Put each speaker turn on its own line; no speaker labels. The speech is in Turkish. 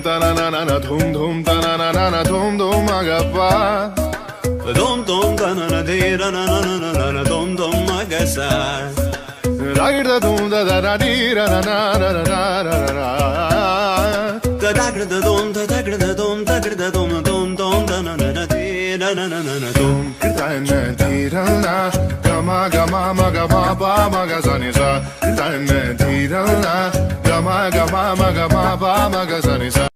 ta na na na na dhum ta na na na na dhum ma ga pa.
Dom da na na de ra na na na na na dom ma ga sa.
Da da dum da da da di ra na na na na na na na.
Da da da dom da da da dom da da dom da na na na de ra na na na na dom.
Da na di ra na ga ma ma ga ma pa ma ga sa ni sa. Da na di ra na ga ma ma ga pa ma ga sa ni sa.